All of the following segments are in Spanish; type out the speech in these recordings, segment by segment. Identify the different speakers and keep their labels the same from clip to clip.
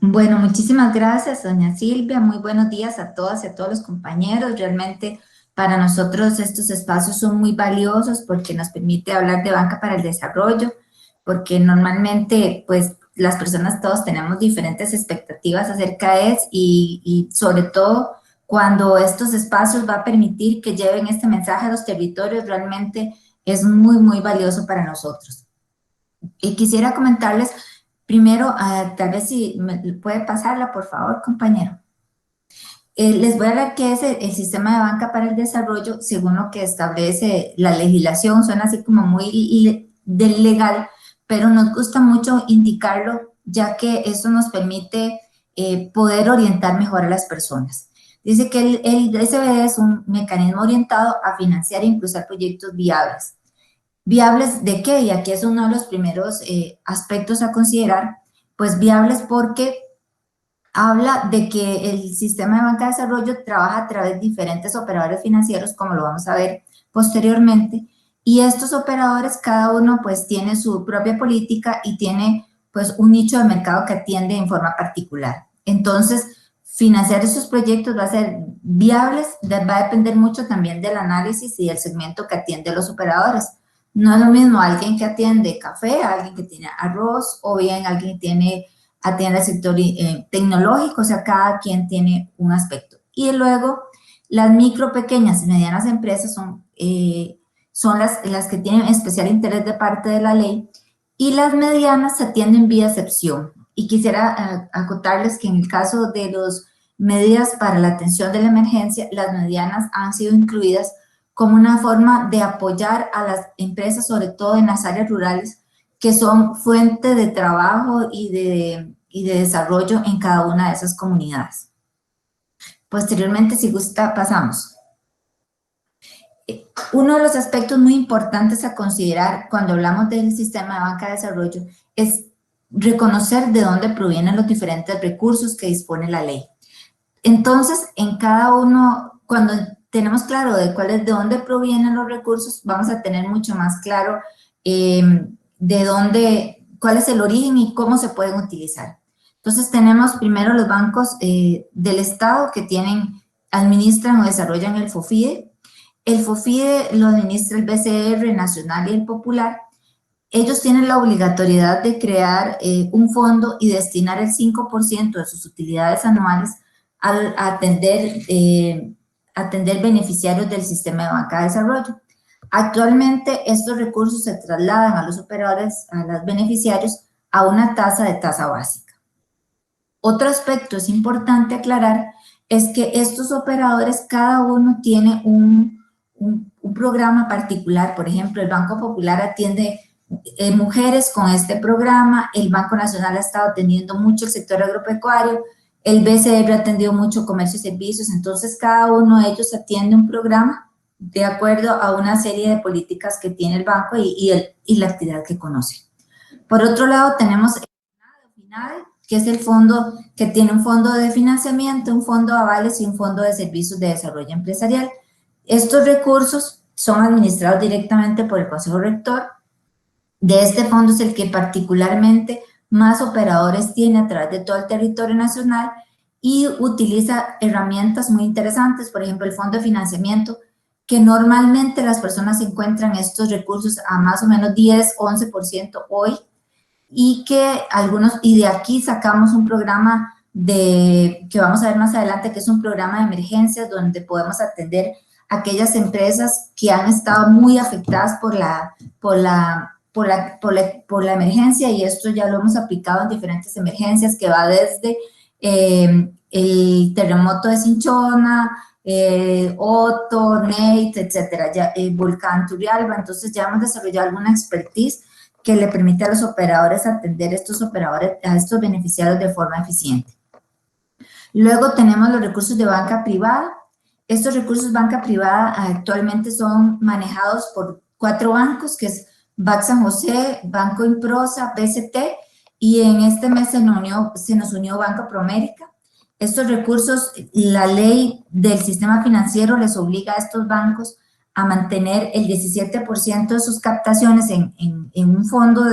Speaker 1: Bueno, muchísimas gracias, doña Silvia. Muy buenos días a todas y a todos los compañeros. Realmente para nosotros estos espacios son muy valiosos porque nos permite hablar de banca para el desarrollo, porque normalmente pues las personas todos tenemos diferentes expectativas acerca de eso y sobre todo cuando estos espacios va a permitir que lleven este mensaje a los territorios, realmente es muy valioso para nosotros. Y quisiera comentarles primero, tal vez si me puede pasarla, por favor, compañero. Les voy a hablar qué es el sistema de banca para el desarrollo según lo que establece la legislación. Suena así como muy legal, pero nos gusta mucho indicarlo, ya que eso nos permite poder orientar mejor a las personas. Dice que el SBD es un mecanismo orientado a financiar e impulsar proyectos viables. ¿Viables de qué? Y aquí es uno de los primeros aspectos a considerar, pues viables porque habla de que el sistema de banca de desarrollo trabaja a través de diferentes operadores financieros, como lo vamos a ver posteriormente, y estos operadores, cada uno pues tiene su propia política y tiene pues un nicho de mercado que atiende en forma particular. Entonces, financiar esos proyectos va a ser viables, va a depender mucho también del análisis y del segmento que atiende los operadores. No es lo mismo alguien que atiende café, alguien que tiene arroz, o bien alguien que atiende el sector tecnológico, o sea, cada quien tiene un aspecto. Y luego, las micro, pequeñas y medianas empresas son las que tienen especial interés de parte de la ley, y las medianas se atienden vía excepción. Y quisiera acotarles que en el caso de las medidas para la atención de la emergencia, las medianas han sido incluidas como una forma de apoyar a las empresas, sobre todo en las áreas rurales, que son fuente de trabajo y de desarrollo en cada una de esas comunidades. Posteriormente, si gusta, pasamos. Uno de los aspectos muy importantes a considerar cuando hablamos del sistema de banca de desarrollo es reconocer de dónde provienen los diferentes recursos que dispone la ley. Entonces, en cada uno, cuando tenemos claro de dónde provienen los recursos, vamos a tener mucho más claro cuál es el origen y cómo se pueden utilizar. Entonces, tenemos primero los bancos del Estado que administran o desarrollan el FOFIDE. El FOFIDE lo administra el BCR Nacional y el Popular. Ellos tienen la obligatoriedad de crear un fondo y destinar el 5% de sus utilidades anuales a atender beneficiarios del sistema de banca de desarrollo. Actualmente, estos recursos se trasladan a los operadores, a los beneficiarios, a una tasa básica. Otro aspecto es importante aclarar es que estos operadores, cada uno tiene un programa particular. Por ejemplo, el Banco Popular atiende mujeres con este programa, el Banco Nacional ha estado atendiendo mucho el sector agropecuario, el BCR ha atendido mucho comercio y servicios. Entonces cada uno de ellos atiende un programa de acuerdo a una serie de políticas que tiene el banco y la actividad que conoce. Por otro lado, tenemos el FINADE, que es el fondo que tiene un fondo de financiamiento, un fondo de avales y un fondo de servicios de desarrollo empresarial. Estos recursos son administrados directamente por el Consejo Rector. De este fondo es el que particularmente más operadores tiene a través de todo el territorio nacional y utiliza herramientas muy interesantes, por ejemplo, el fondo de financiamiento, que normalmente las personas encuentran estos recursos a más o menos 10, 11% hoy, y de aquí sacamos un programa que vamos a ver más adelante, que es un programa de emergencias donde podemos atender a aquellas empresas que han estado muy afectadas por la emergencia, y esto ya lo hemos aplicado en diferentes emergencias, que va desde el terremoto de Cinchona, Otto, Nate, etcétera, volcán Turrialba. Entonces ya hemos desarrollado alguna expertise que le permite a los operadores atender a estos beneficiarios de forma eficiente. Luego tenemos los recursos de banca privada. Estos recursos de banca privada actualmente son manejados por 4 bancos, que es BAC San José, Banco Improsa, BCT, y en este mes se nos unió Banco Promérica. Estos recursos, la ley del sistema financiero les obliga a estos bancos a mantener el 17% de sus captaciones en un fondo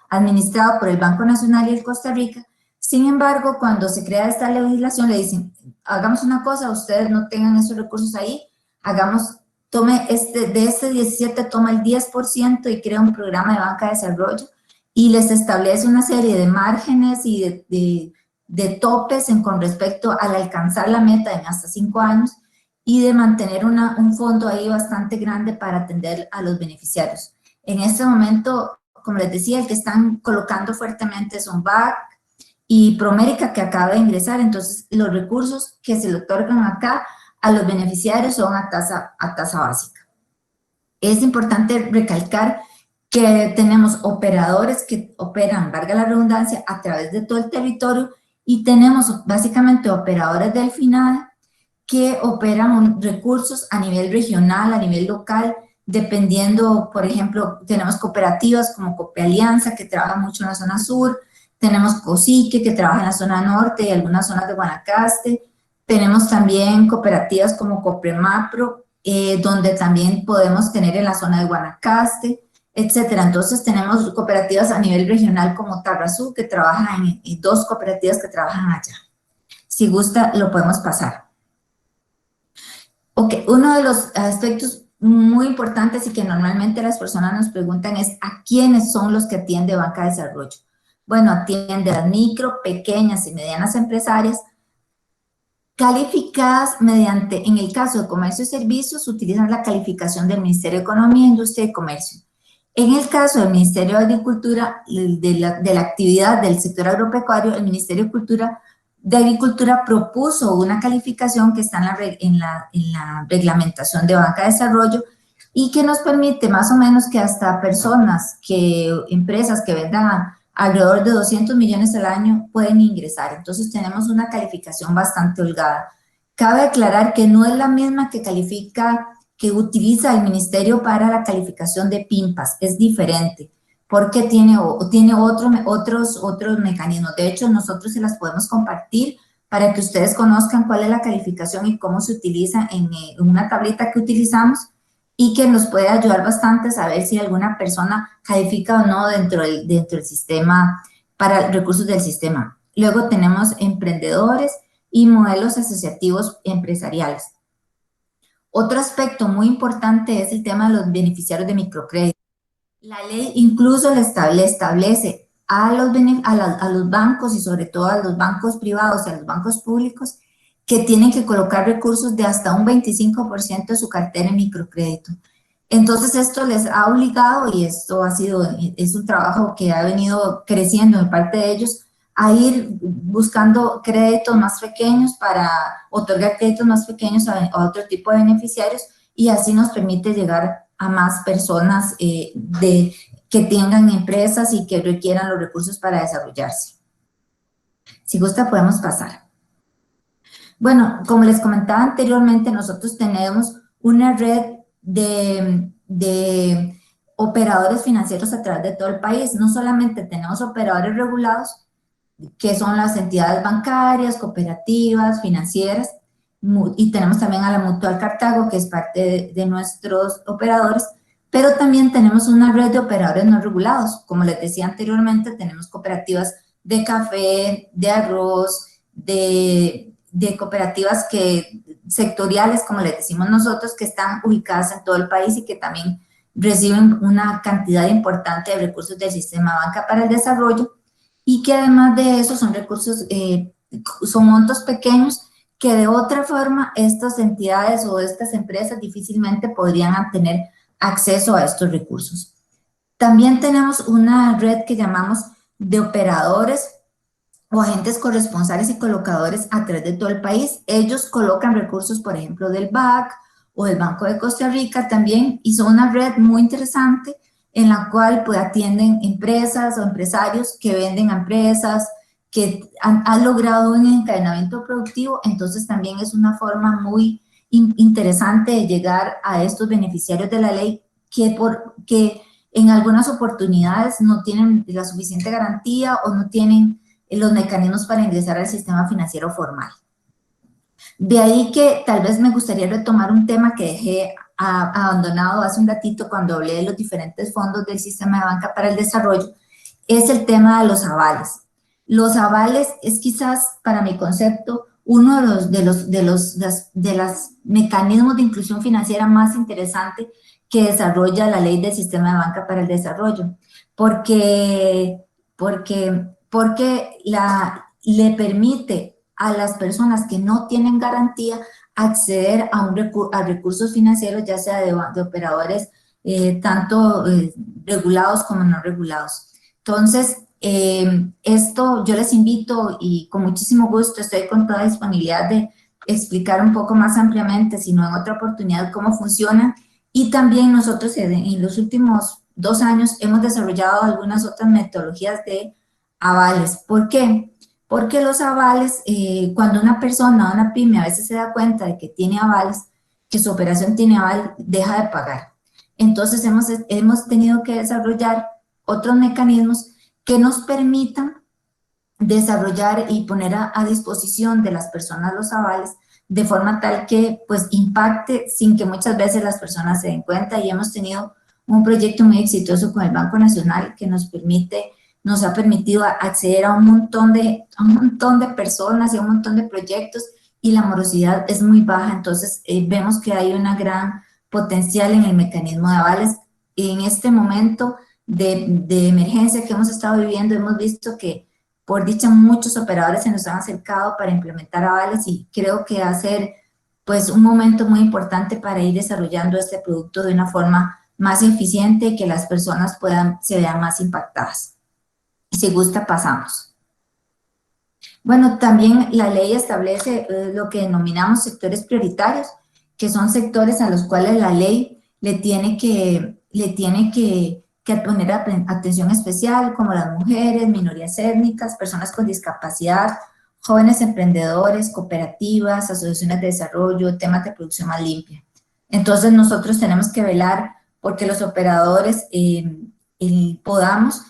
Speaker 1: administrado por el Banco Nacional y el Costa Rica. Sin embargo, cuando se crea esta legislación, le dicen, hagamos una cosa, ustedes no tengan esos recursos ahí, hagamos, tome de este 17, toma el 10% y crea un programa de banca de desarrollo y les establece una serie de márgenes y de topes con respecto al alcanzar la meta en hasta 5 años y de mantener un fondo ahí bastante grande para atender a los beneficiarios. En este momento, como les decía, el que están colocando fuertemente son BAC y Promérica, que acaba de ingresar. Entonces, los recursos que se le otorgan acá a los beneficiarios son a tasa básica. Es importante recalcar que tenemos operadores que operan, valga la redundancia, a través de todo el territorio y tenemos básicamente operadores del FINADE que operan recursos a nivel regional, a nivel local, dependiendo, por ejemplo, tenemos cooperativas como Copealianza, que trabaja mucho en la zona sur, tenemos COSIQUE, que trabaja en la zona norte y algunas zonas de Guanacaste, tenemos también cooperativas como Copremapro, donde también podemos tener en la zona de Guanacaste, etcétera. Entonces tenemos cooperativas a nivel regional como Tarrazú, que trabajan en 2 cooperativas que trabajan allá. Si gusta, lo podemos pasar. Ok, uno de los aspectos muy importantes y que normalmente las personas nos preguntan es ¿a quiénes son los que atiende Banca de Desarrollo? Bueno, atiende a micro, pequeñas y medianas empresarias calificadas mediante, en el caso de comercio y servicios, utilizan la calificación del Ministerio de Economía, Industria y Comercio. En el caso del Ministerio de Agricultura, de la actividad del sector agropecuario, el Ministerio de Agricultura propuso una calificación que está en la reglamentación de Banca de Desarrollo y que nos permite más o menos que hasta empresas que vendan alrededor de 200 millones al año pueden ingresar. Entonces tenemos una calificación bastante holgada. Cabe aclarar que no es la misma que utiliza el Ministerio para la calificación de PIMPAS, es diferente porque tiene otros mecanismos. De hecho, nosotros se las podemos compartir para que ustedes conozcan cuál es la calificación y cómo se utiliza en una tablita que utilizamos y que nos puede ayudar bastante a saber si alguna persona califica o no dentro del sistema, para recursos del sistema. Luego tenemos emprendedores y modelos asociativos empresariales. Otro aspecto muy importante es el tema de los beneficiarios de microcrédito. La ley incluso le establece a los bancos y sobre todo a los bancos privados y a los bancos públicos que tienen que colocar recursos de hasta un 25% de su cartera en microcrédito. Entonces esto les ha obligado, y esto es un trabajo que ha venido creciendo en parte de ellos, a ir buscando créditos más pequeños para otorgar créditos más pequeños a otro tipo de beneficiarios y así nos permite llegar a más personas que tengan empresas y que requieran los recursos para desarrollarse. Si gusta, podemos pasar. Bueno, como les comentaba anteriormente, nosotros tenemos una red de operadores financieros a través de todo el país. No solamente tenemos operadores regulados, que son las entidades bancarias, cooperativas, financieras, y tenemos también a la Mutual Cartago, que es parte de nuestros operadores, pero también tenemos una red de operadores no regulados. Como les decía anteriormente, tenemos cooperativas de café, de arroz, de cooperativas sectoriales, como les decimos nosotros, que están ubicadas en todo el país y que también reciben una cantidad importante de recursos del sistema Banca para el Desarrollo, y que además de eso son recursos, son montos pequeños que de otra forma estas entidades o estas empresas difícilmente podrían tener acceso a estos recursos. También tenemos una red que llamamos de operadores o agentes corresponsales y colocadores a través de todo el país. Ellos colocan recursos, por ejemplo, del BAC o del Banco de Costa Rica también, y son una red muy interesante en la cual pues, atienden empresas o empresarios que venden a empresas, que han logrado un encadenamiento productivo. Entonces también es una forma muy interesante de llegar a estos beneficiarios de la ley que en algunas oportunidades no tienen la suficiente garantía o no tienen los mecanismos para ingresar al sistema financiero formal. De ahí que tal vez me gustaría retomar un tema que dejé abandonado hace un ratito cuando hablé de los diferentes fondos del sistema de banca para el desarrollo, es el tema de los avales. Los avales es quizás, para mi concepto, uno de los mecanismos de inclusión financiera más interesante que desarrolla la Ley del Sistema de Banca para el Desarrollo, porque, le permite a las personas que no tienen garantía acceder a recursos financieros, ya sea de operadores tanto regulados como no regulados. Entonces, esto yo les invito y con muchísimo gusto estoy con toda disponibilidad de explicar un poco más ampliamente, si no en otra oportunidad, cómo funciona. Y también nosotros en los últimos 2 años hemos desarrollado algunas otras metodologías de avales. ¿Por qué? Porque los avales, cuando una persona, una pyme a veces se da cuenta de que tiene avales, que su operación tiene aval, deja de pagar. Entonces hemos tenido que desarrollar otros mecanismos que nos permitan desarrollar y poner a disposición de las personas los avales de forma tal que pues impacte sin que muchas veces las personas se den cuenta, y hemos tenido un proyecto muy exitoso con el Banco Nacional que nos ha permitido acceder a un montón de personas y a un montón de proyectos, y la morosidad es muy baja. Entonces vemos que hay una gran potencial en el mecanismo de avales. En este momento de emergencia que hemos estado viviendo, hemos visto que por dicha muchos operadores se nos han acercado para implementar avales, y creo que va a ser pues un momento muy importante para ir desarrollando este producto de una forma más eficiente, que las personas se vean más impactadas. Si gusta, pasamos. Bueno, también la ley establece lo que denominamos sectores prioritarios, que son sectores a los cuales la ley le tiene que poner atención especial, como las mujeres, minorías étnicas, personas con discapacidad, jóvenes emprendedores, cooperativas, asociaciones de desarrollo, temas de producción más limpia. Entonces nosotros tenemos que velar porque los operadores podamos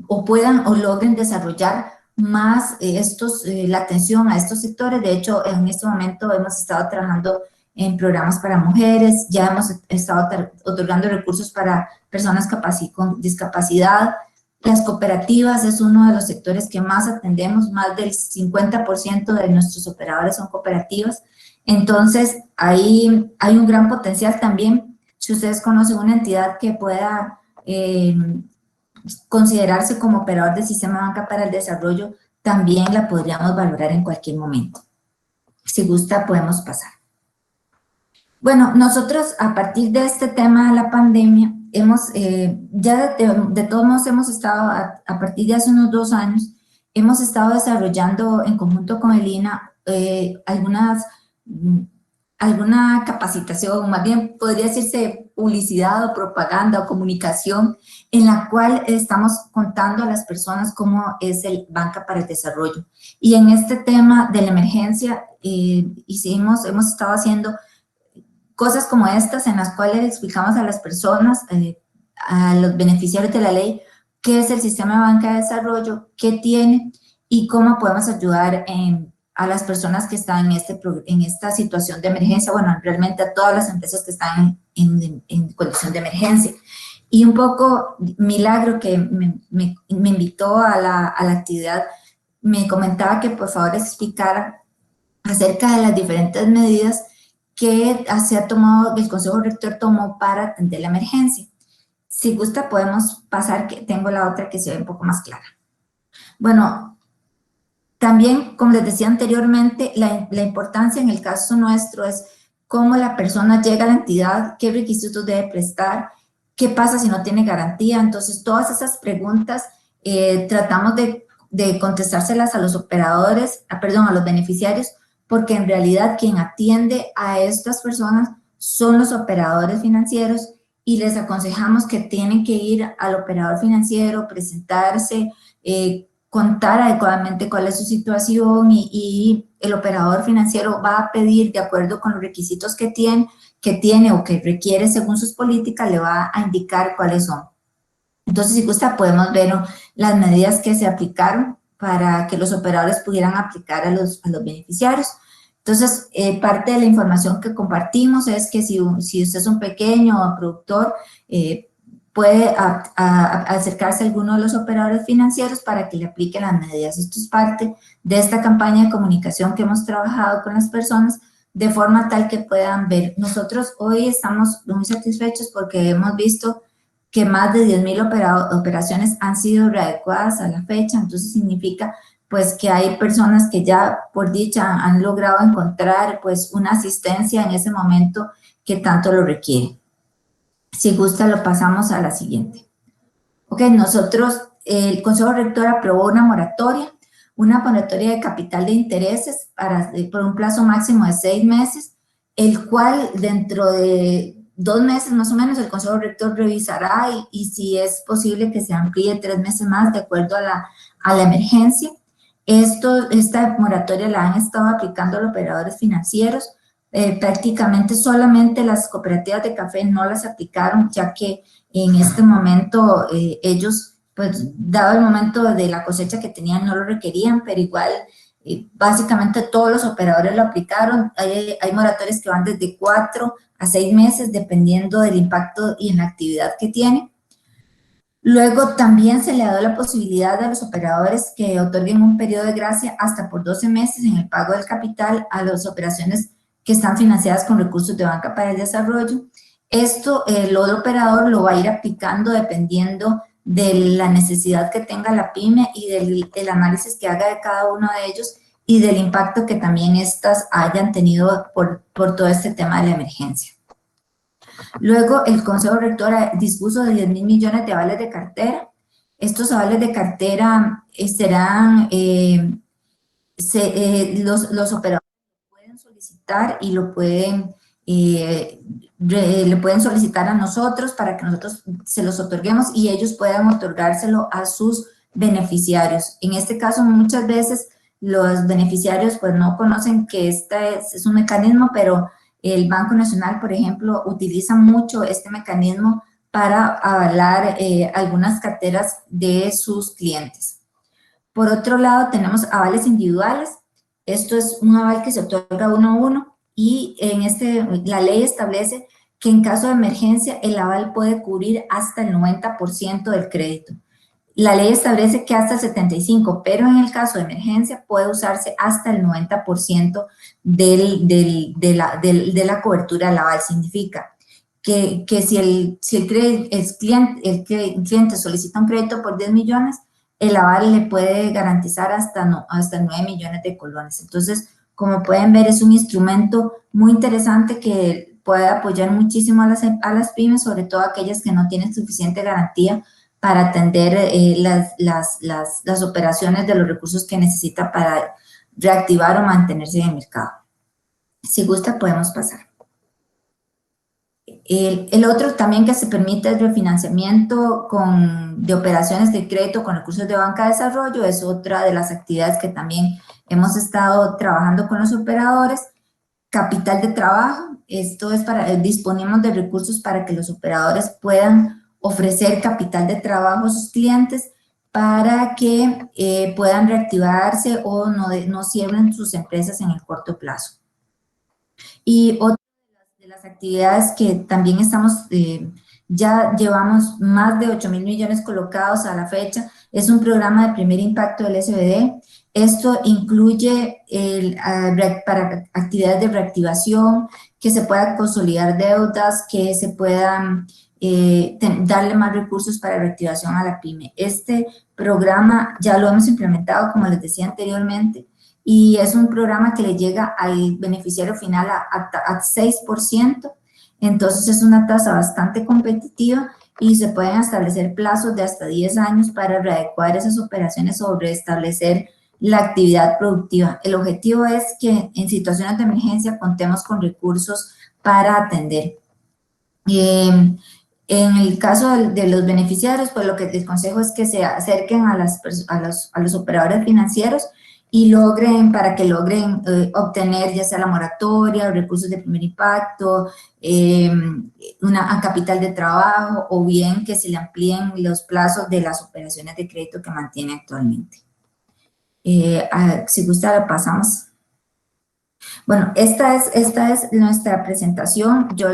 Speaker 1: o puedan o logren desarrollar más la atención a estos sectores. De hecho, en este momento hemos estado trabajando en programas para mujeres, ya hemos estado otorgando recursos para personas con discapacidad. Las cooperativas es uno de los sectores que más atendemos, más del 50% de nuestros operadores son cooperativas. Entonces, ahí hay un gran potencial también. Si ustedes conocen una entidad que pueda considerarse como operador del sistema de banca para el desarrollo, también la podríamos valorar en cualquier momento. Si gusta, podemos pasar. Bueno, nosotros a partir de este tema de la pandemia, ya de todos modos hemos estado, a partir de hace unos 2 años, hemos estado desarrollando en conjunto con el INAH alguna capacitación, más bien podría decirse publicidad o propaganda o comunicación, en la cual estamos contando a las personas cómo es el Banca para el Desarrollo. Y en este tema de la emergencia, hemos estado haciendo cosas como estas, en las cuales explicamos a las personas, a los beneficiarios de la ley, qué es el sistema de banca de desarrollo, qué tiene y cómo podemos ayudar a las personas que están en esta situación de emergencia, bueno, realmente a todas las empresas que están en condición de emergencia. Y un poco Milagro, que me invitó a la actividad, me comentaba que por favor explicara acerca de las diferentes medidas que el Consejo Rector tomó para atender la emergencia. Si gusta, podemos pasar, que tengo la otra que se ve un poco más clara. Bueno, también, como les decía anteriormente, la importancia en el caso nuestro es cómo la persona llega a la entidad, qué requisitos debe prestar, qué pasa si no tiene garantía. Entonces, todas esas preguntas tratamos de contestárselas a los operadores, a los beneficiarios, porque en realidad quien atiende a estas personas son los operadores financieros, y les aconsejamos que tienen que ir al operador financiero, presentarse, contar adecuadamente cuál es su situación, y el operador financiero va a pedir, de acuerdo con los requisitos que tiene o que requiere según sus políticas, le va a indicar cuáles son. Entonces, si gusta, podemos ver las medidas que se aplicaron para que los operadores pudieran aplicar a los beneficiarios. Entonces, parte de la información que compartimos es que si usted es un pequeño productor, puede acercarse a alguno de los operadores financieros para que le apliquen las medidas. Esto es parte de esta campaña de comunicación que hemos trabajado con las personas de forma tal que puedan ver. Nosotros hoy estamos muy satisfechos porque hemos visto que más de 10,000 operaciones han sido readecuadas a la fecha, entonces significa pues que hay personas que ya por dicha han logrado encontrar pues una asistencia en ese momento que tanto lo requiere. Si gusta lo pasamos a la siguiente. Ok, nosotros, el Consejo Rector aprobó una moratoria de capital de intereses por un plazo máximo de 6 meses, el cual dentro de 2 meses más o menos el Consejo Rector revisará y si es posible que se amplíe 3 meses más de acuerdo a la emergencia. Esta moratoria la han estado aplicando los operadores financieros, prácticamente solamente las cooperativas de café no las aplicaron, ya que en este momento ellos, pues dado el momento de la cosecha que tenían, no lo requerían, pero igual básicamente todos los operadores lo aplicaron. Hay moratorias que van desde 4 a 6 meses, dependiendo del impacto y en la actividad que tiene. Luego también se le ha dado la posibilidad a los operadores que otorguen un periodo de gracia hasta por 12 meses en el pago del capital a las operaciones que están financiadas con recursos de banca para el desarrollo. Esto el otro operador lo va a ir aplicando dependiendo de la necesidad que tenga la pyme y del análisis que haga de cada uno de ellos y del impacto que también estas hayan tenido por todo este tema de la emergencia. Luego, el Consejo Rector dispuso de 10,000 millones de avales de cartera. Estos avales de cartera serán, los operadores pueden solicitar y lo pueden, le pueden solicitar a nosotros para que nosotros se los otorguemos y ellos puedan otorgárselo a sus beneficiarios. En este caso, muchas veces los beneficiarios pues no conocen que este es un mecanismo, pero el Banco Nacional, por ejemplo, utiliza mucho este mecanismo para avalar algunas carteras de sus clientes. Por otro lado, tenemos avales individuales. Esto es un aval que se otorga uno a uno y la ley establece que en caso de emergencia el aval puede cubrir hasta el 90% del crédito. La ley establece que hasta el 75%, pero en el caso de emergencia puede usarse hasta el 90% de la cobertura del aval. Significa que si el cliente solicita un crédito por 10 millones, el aval le puede garantizar hasta 9 millones de colones. Entonces, como pueden ver, es un instrumento muy interesante que puede apoyar muchísimo a las pymes, sobre todo aquellas que no tienen suficiente garantía para atender las operaciones de los recursos que necesita para reactivar o mantenerse en el mercado. Si gusta, podemos pasar. El otro también que se permite el refinanciamiento de operaciones de crédito con recursos de banca de desarrollo, es otra de las actividades que también hemos estado trabajando con los operadores. Capital de trabajo, esto es disponemos de recursos para que los operadores puedan ofrecer capital de trabajo a sus clientes para que puedan reactivarse o no cierren sus empresas en el corto plazo. Y otra de las actividades que también ya llevamos más de 8,000 millones colocados a la fecha, es un programa de primer impacto del SBD. Esto incluye para actividades de reactivación, que se puedan consolidar deudas, que se puedan darle más recursos para reactivación a la pyme. Este programa ya lo hemos implementado, como les decía anteriormente, y es un programa que le llega al beneficiario final a 6%, entonces es una tasa bastante competitiva y se pueden establecer plazos de hasta 10 años para readecuar esas operaciones o restablecer la actividad productiva. El objetivo es que en situaciones de emergencia contemos con recursos para atender. En el caso de los beneficiarios, pues lo que les aconsejo es que se acerquen a los operadores financieros y para que logren obtener ya sea la moratoria, recursos de primer impacto, a capital de trabajo, o bien que se le amplíen los plazos de las operaciones de crédito que mantiene actualmente. Si gusta, la pasamos. Bueno, esta es nuestra presentación. Yo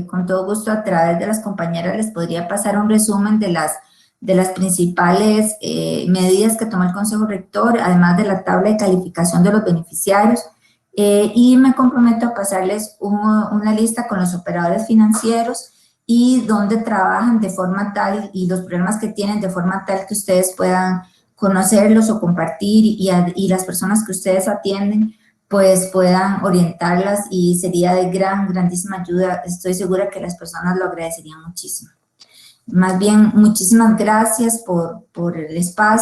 Speaker 1: con todo gusto a través de las compañeras les podría pasar un resumen de las principales medidas que tomó el Consejo Rector, además de la tabla de calificación de los beneficiarios. Y me comprometo a pasarles una lista con los operadores financieros y donde trabajan de forma tal y los problemas que tienen de forma tal que ustedes puedan conocerlos o compartir y las personas que ustedes atienden pues puedan orientarlas y sería de grandísima ayuda. Estoy segura que las personas lo agradecerían muchísimo. Más bien, muchísimas gracias por el espacio.